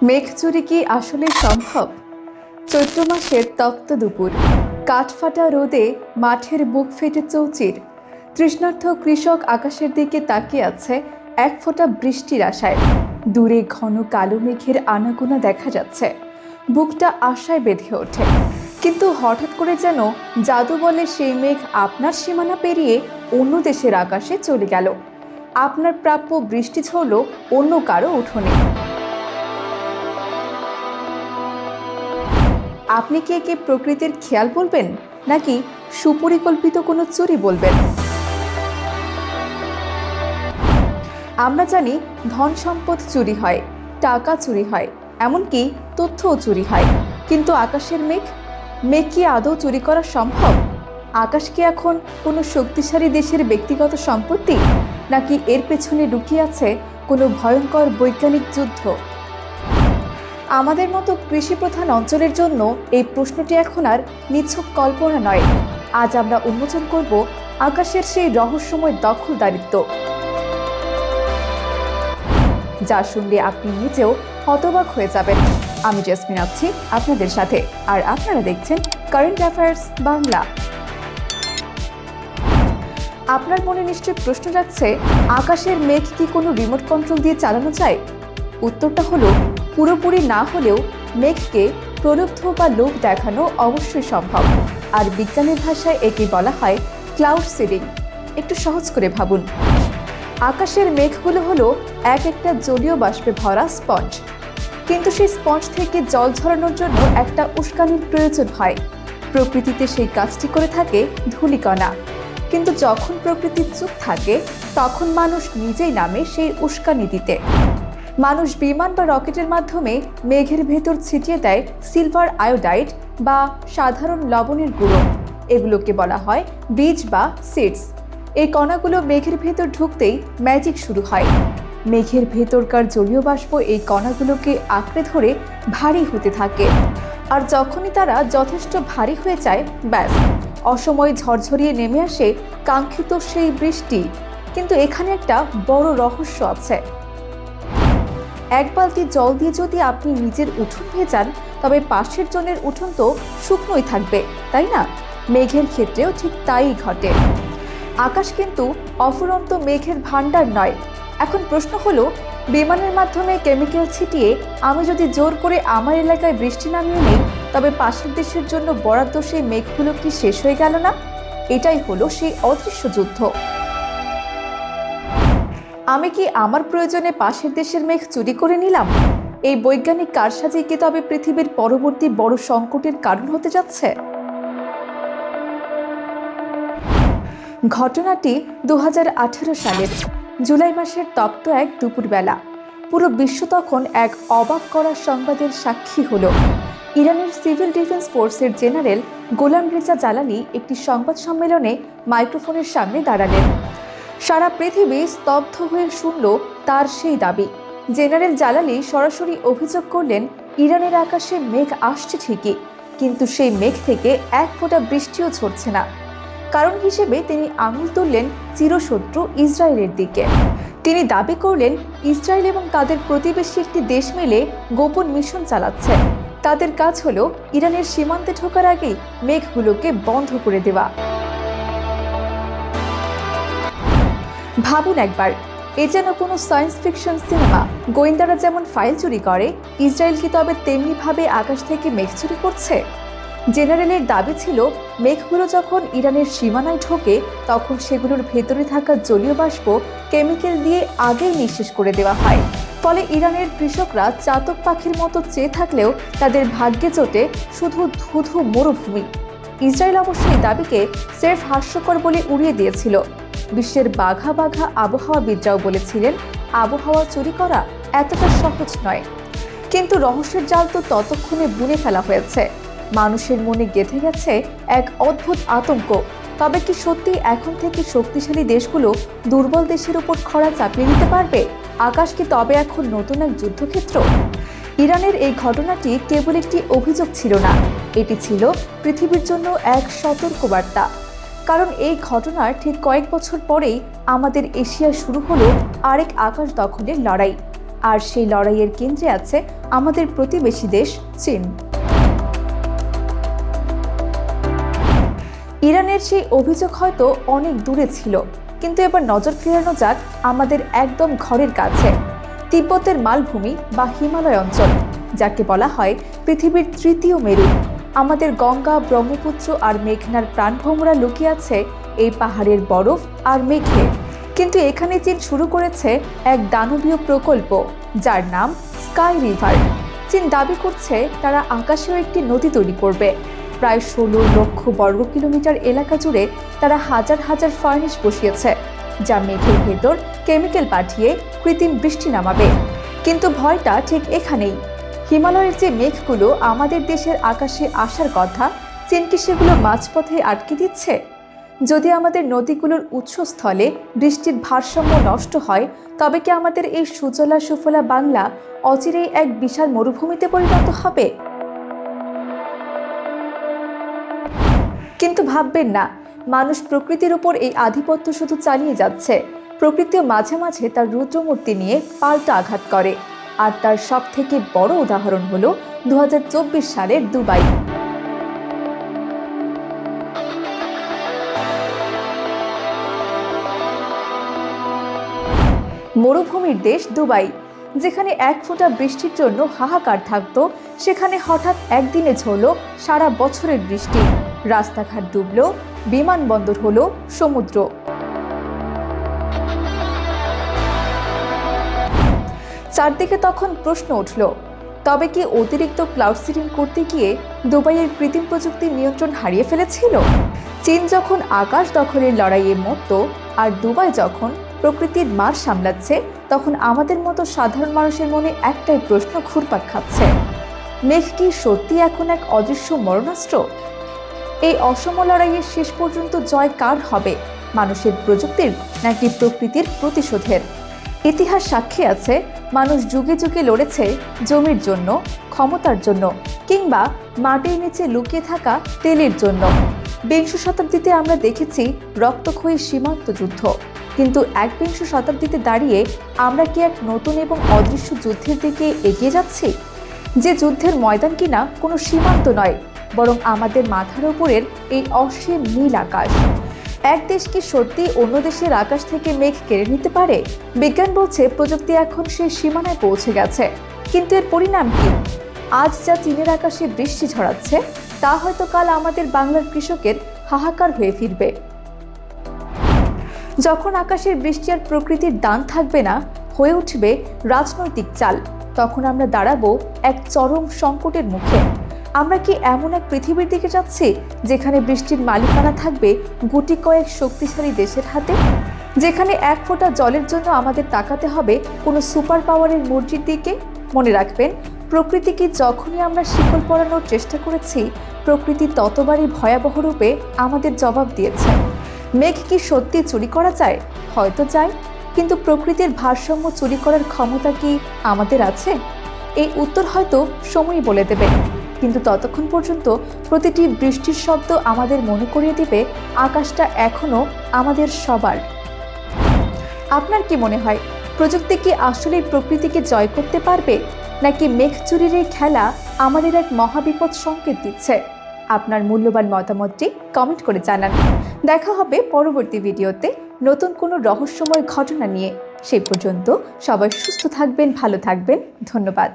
মেঘ চুরি কি আসলে সম্ভব? চৈত্র মাসের তপ্ত দুপুর, কাঠফাটা রোদে মাঠের বুক ফেটে চৌচির। তৃষ্ণার্ত কৃষক আকাশের দিকে তাকিয়ে আছে এক ফোঁটা বৃষ্টির আশায়। দূরে ঘন কালো মেঘের আনাগোনা দেখা যাচ্ছে, বুকটা আশায় বেঁধে ওঠে। কিন্তু হঠাৎ করে যেন জাদু বলে সেই মেঘ আপনার সীমানা পেরিয়ে অন্য দেশের আকাশে চলে গেল। আপনার প্রাপ্য বৃষ্টি ঝরল অন্য কারো উঠোনে। আপনি কি একে প্রকৃতির খেয়াল বলবেন, নাকি সুপরিকল্পিত কোনো চুরি বলবেন? আমরা জানি ধন সম্পদ চুরি হয়, টাকা চুরি হয়, এমনকি তথ্যও চুরি হয়। কিন্তু আকাশের মেঘ কি আদৌ চুরি করা সম্ভব? আকাশ কি এখন কোনো শক্তিশালী দেশের ব্যক্তিগত সম্পত্তি, নাকি এর পেছনে লুকিয়ে আছে কোনো ভয়ঙ্কর বৈজ্ঞানিক যুদ্ধ? আমাদের মতো কৃষিপ্রধান অঞ্চলের জন্য এই প্রশ্নটি এখন আর নিছক কল্পনা নয়। আজ আমরা উন্মোচন করব আকাশের সেই রহস্যময় দখলদারিত্ব, যা শুনলে আপনি নিজেও হতবাক হয়ে যাবেন। আমি জেসমিন আছি আপনাদের সাথে, আর আপনারা দেখছেন কারেন্ট অ্যাফেয়ার্স বাংলা। আপনার মনে নিশ্চয়ই প্রশ্ন রাখছে, আকাশের মেঘ কি কোনো রিমোট কন্ট্রোল দিয়ে চালানো যায়? উত্তরটা হলো, পুরোপুরি না হলেও মেঘকে প্রলুব্ধ বা লোভ দেখানো অবশ্যই সম্ভব। আর বিজ্ঞানের ভাষায় একে বলা হয় ক্লাউড সিডিং। একটু সহজ করে ভাবুন, আকাশের মেঘগুলো হলো এক একটা জলীয় বাষ্পে ভরা স্পঞ্জ। কিন্তু সেই স্পঞ্জ থেকে জল ঝরানোর জন্য একটা উস্কানির প্রয়োজন হয়। প্রকৃতিতে সেই কাজটি করে থাকে ধূলিকণা। কিন্তু যখন প্রকৃতি চুপ থাকে, তখন মানুষ নিজেই নামে সেই উস্কানি দিতে। মানুষ বিমান বা রকেটের মাধ্যমে মেঘের ভেতর ছিটিয়ে দেয় সিলভার আয়োডাইড বা সাধারণ লবণের গুঁড়ো। এগুলোকে বলা হয় বীজ বা সিডস। এই কণাগুলো মেঘের ভেতর ঢুকতেই ম্যাজিক শুরু হয়। মেঘের ভেতরকার জলীয় বাষ্প এই কণাগুলোকে আঁকড়ে ধরে ভারী হতে থাকে। আর যখনই তারা যথেষ্ট ভারী হয়ে যায়, ব্যাস, অসময়ে ঝরঝরিয়ে নেমে আসে কাঙ্ক্ষিত সেই বৃষ্টি। কিন্তু এখানে একটা বড় রহস্য আছে। এক বালতি জল দিয়ে যদি আপনি নিজের উঠোন ভেজান, তবে পাশের জনের উঠোন তো শুকনোই থাকবে, তাই না? মেঘের ক্ষেত্রেও ঠিক তাই ঘটে। আকাশ কিন্তু অফুরন্ত মেঘের ভাণ্ডার নয়। এখন প্রশ্ন হলো, বিমানের মাধ্যমে কেমিক্যাল ছিটিয়ে আমি যদি জোর করে আমার এলাকায় বৃষ্টি নামিয়ে নেই, তবে পাশের দেশের জন্য বরাদ্দ সেই মেঘগুলো কি শেষ হয়ে গেল না? এটাই হলো সেই অদৃশ্য যুদ্ধ। আমি কি আমার প্রয়োজনে পাশের দেশের মেঘ চুরি করে নিলাম? এই বৈজ্ঞানিক কারসাজি কি তবে পৃথিবীর পরবর্তী বড় সংকটের কারণ হতে যাচ্ছে? ঘটনাটি 2018 সালের জুলাই মাসের তপ্ত এক দুপুরবেলা। পুরো বিশ্ব তখন এক অবাক করা সংবাদের সাক্ষী হলো। ইরানের সিভিল ডিফেন্স ফোর্সের জেনারেল গোলাম রেজা জালালি একটি সংবাদ সম্মেলনে মাইক্রোফোনের সামনে দাঁড়ালেন। সারা পৃথিবী স্তব্ধ হয়ে শুনল তার সেই দাবি। জেনারেল জালালি সরাসরি অভিযোগ করলেন, ইরানের আকাশে মেঘ আসছে ঠিকই, কিন্তু সেই মেঘ থেকে এক ফোঁটা বৃষ্টিও ঝরছে না। কারণ হিসেবে তিনি আঙুল তুললেন চিরশত্রু ইসরায়েলের দিকে। তিনি দাবি করলেন, ইসরায়েল এবং তাদের প্রতিবেশী একটি দেশ মিলে গোপন মিশন চালাচ্ছে। তাদের কাজ হলো ইরানের সীমান্তে ঢোকার আগেই মেঘগুলোকে বন্ধ করে দেওয়া। ভাবুন একবার, এ যেন কোনো সায়েন্স ফিকশন সিনেমা। গোয়েন্দারা যেমন ফাইল চুরি করে, ইসরায়েল কি তবে তেমনিভাবে আকাশ থেকে মেঘ চুরি করছে? জেনারেলের দাবি ছিল, মেঘগুলো যখন ইরানের সীমানায় ঢোকে, তখন সেগুলোর ভেতরে থাকা জলীয় বাষ্প কেমিক্যাল দিয়ে আগেই নিঃশেষ করে দেওয়া হয়। ফলে ইরানের কৃষকরা চাতক পাখির মতো চেয়ে থাকলেও তাদের ভাগ্যে জোটে শুধু ধুধু মরুভূমি। ইসরায়েল অবশ্যই দাবিকে স্রেফ হাস্যকর বলে উড়িয়ে দিয়েছিল। বিশ্বের বাঘা বাঘা আবহাওয়াবিদরাও বলেছিলেন, আবহাওয়া চুরি করা এতটা সহজ নয়। কিন্তু রহস্যের জাল তো ততক্ষণে বুনে ফেলা হয়েছে। মানুষের মনে গেঁথে গেছে এক অদ্ভুত আতঙ্ক। তবে কি সত্যি এখন থেকে শক্তিশালী দেশগুলো দুর্বল দেশের উপর খরা চাপিয়ে দিতে পারবে? আকাশ কি তবে এখন নতুন এক যুদ্ধক্ষেত্র? ইরানের এই ঘটনাটি কেবল একটি অভিযোগ ছিল না, এটি ছিল পৃথিবীর জন্য এক সতর্কবার্তা। কারণ এই ঘটনার ঠিক কয়েক বছর পরেই আমাদের এশিয়ায় শুরু হলো আরেক আকাশ দখলের লড়াই। আর সেই লড়াইয়ের কেন্দ্রে আছে আমাদের প্রতিবেশী দেশ চীন। ইরানের সেই অভিযোগ হয়তো অনেক দূরে ছিল, কিন্তু এবার নজর ফেরানো যাক আমাদের একদম ঘরের কাছে তিব্বতের মালভূমি বা হিমালয় অঞ্চল, যাকে বলা হয় পৃথিবীর তৃতীয় মেরু। আমাদের গঙ্গা, ব্রহ্মপুত্র আর মেঘনার প্রাণভোমরা লুকিয়ে আছে এই পাহাড়ের বরফ আর মেঘে। কিন্তু এখানে চীন শুরু করেছে এক দানবীয় প্রকল্প, যার নাম স্কাই রিভার। চীন দাবি করছে তারা আকাশেও একটি নদী তৈরি করবে। প্রায় 16 লক্ষ বর্গ কিলোমিটার এলাকা জুড়ে তারা হাজার হাজার ফার্নেস বসিয়েছে, যা মেঘের ভেতর কেমিক্যাল পাঠিয়ে কৃত্রিম বৃষ্টি নামাবে। কিন্তু ভয়টা ঠিক এখানেই। হিমালয়ের যে মেঘগুলো আমাদের দেশের আকাশে আসার কথা, চীন কি সেগুলো মাঝপথে আটকে দিচ্ছে? যদি আমাদের নদীগুলোর উৎসস্থলে বৃষ্টির ভারসাম্য নষ্ট হয়, তবে কি আমাদের এই সুজলা সুফলা বাংলা অচিরেই এক বিশাল মরুভূমিতে পরিণত হবে? কিন্তু ভাববেন না, মানুষ প্রকৃতির উপর এই আধিপত্য শুধু চালিয়ে যাচ্ছে। প্রকৃতিও মাঝে মাঝে তার রুদ্রমূর্তি নিয়ে পাল্টা আঘাত করে। আর তার সবথেকে বড় উদাহরণ হলো 2024 সালের দুবাই। মরুভূমির দেশ দুবাই, যেখানে 1 ফোঁটা বৃষ্টির জন্য হাহাকার থাকতো, সেখানে হঠাৎ একদিনে ঝরল সারা বছরের বৃষ্টি। রাস্তাঘাট ডুবল, বিমানবন্দর হলো সমুদ্র। চারদিকে তখন প্রশ্ন উঠল, তবে কি অতিরিক্ত ক্লাউড সিডিং করতে গিয়ে দুবাইয়ের কৃত্রিম প্রযুক্তির নিয়ন্ত্রণ হারিয়ে ফেলেছিল? চীন যখন আকাশ দখলের লড়াইয়ে মত্ত, আর দুবাই যখন প্রকৃতির মার সামলাচ্ছে, তখন আমাদের মতো সাধারণ মানুষের মনে একটাই প্রশ্ন ঘুরপাক খাচ্ছে: মেঘ কি সত্যি এখন এক অদৃশ্য মরণাস্ত্র? এই অসম লড়াইয়ের শেষ পর্যন্ত জয় কার হবে, মানুষের প্রযুক্তির নাকি প্রকৃতির প্রতিশোধের? ইতিহাস সাক্ষী আছে, মানুষ যুগে যুগে লড়েছে জমির জন্য, ক্ষমতার জন্য, কিংবা মাটির নিচে লুকিয়ে থাকা তেলের জন্য। 20 শতাব্দীতে আমরা দেখেছি রক্তক্ষয়ী সীমান্ত যুদ্ধ, কিন্তু 21 শতাব্দীতে দাঁড়িয়ে আমরা কি এক নতুন এবং অদৃশ্য যুদ্ধের দিকে এগিয়ে যাচ্ছি? যে যুদ্ধের ময়দান কিনা কোনো সীমান্ত নয়, বরং আমাদের মাথার উপরের এই অসীম নীল আকাশ। এক দেশ কি সত্যি অন্য দেশের আকাশ থেকে মেঘ কেড়ে নিতে পারে? বিজ্ঞান বলছে প্রযুক্তি এখন সেই সীমানায় পৌঁছে গেছে, কিন্তু এর পরিণাম কি? আজ যা চীনের আকাশে বৃষ্টি ঝরাচ্ছে, তা হয়তো কাল আমাদের বাংলার কৃষকের হাহাকার হয়ে ফিরবে। যখন আকাশের বৃষ্টি আর প্রকৃতির দান থাকবে না, হয়ে উঠবে রাজনৈতিক চাল, তখন আমরা দাঁড়াবো এক চরম সংকটের মুখে। আমরা কি এমন এক পৃথিবীর দিকে যাচ্ছি যেখানে বৃষ্টির মালিকানা থাকবে গুটি কয়েক শক্তিশালী দেশের হাতে? যেখানে 1 ফোঁটা জলের জন্য আমাদের তাকাতে হবে কোনো সুপার পাওয়ারের মর্জির দিকে? মনে রাখবেন, প্রকৃতিকে যখনই আমরা শিকল পরানোর চেষ্টা করেছি, প্রকৃতি ততবারই ভয়াবহ রূপে আমাদের জবাব দিয়েছে। মেঘ কি সত্যি চুরি করা যায়? হয়তো যায়, কিন্তু প্রকৃতির ভারসাম্য চুরি করার ক্ষমতা কি আমাদের আছে? এই উত্তর হয়তো সময়ই বলে দেবে। কিন্তু ততক্ষণ পর্যন্ত প্রতিটি বৃষ্টির শব্দ আমাদের মনে করিয়ে দিবে আকাশটা এখনো আমাদের সবার। আপনার কি মনে হয়, প্রযুক্তি কি আসলেই প্রকৃতিকে জয় করতে পারবে, নাকি মেঘ চুরির এই খেলা আমাদের এক মহাবিপদ সংকেত দিচ্ছে? আপনার মূল্যবান মতামতটি কমেন্ট করে জানান। দেখা হবে পরবর্তী ভিডিওতে নতুন কোনো রহস্যময় ঘটনা নিয়ে। সেই পর্যন্ত সবাই সুস্থ থাকবেন, ভালো থাকবেন। ধন্যবাদ।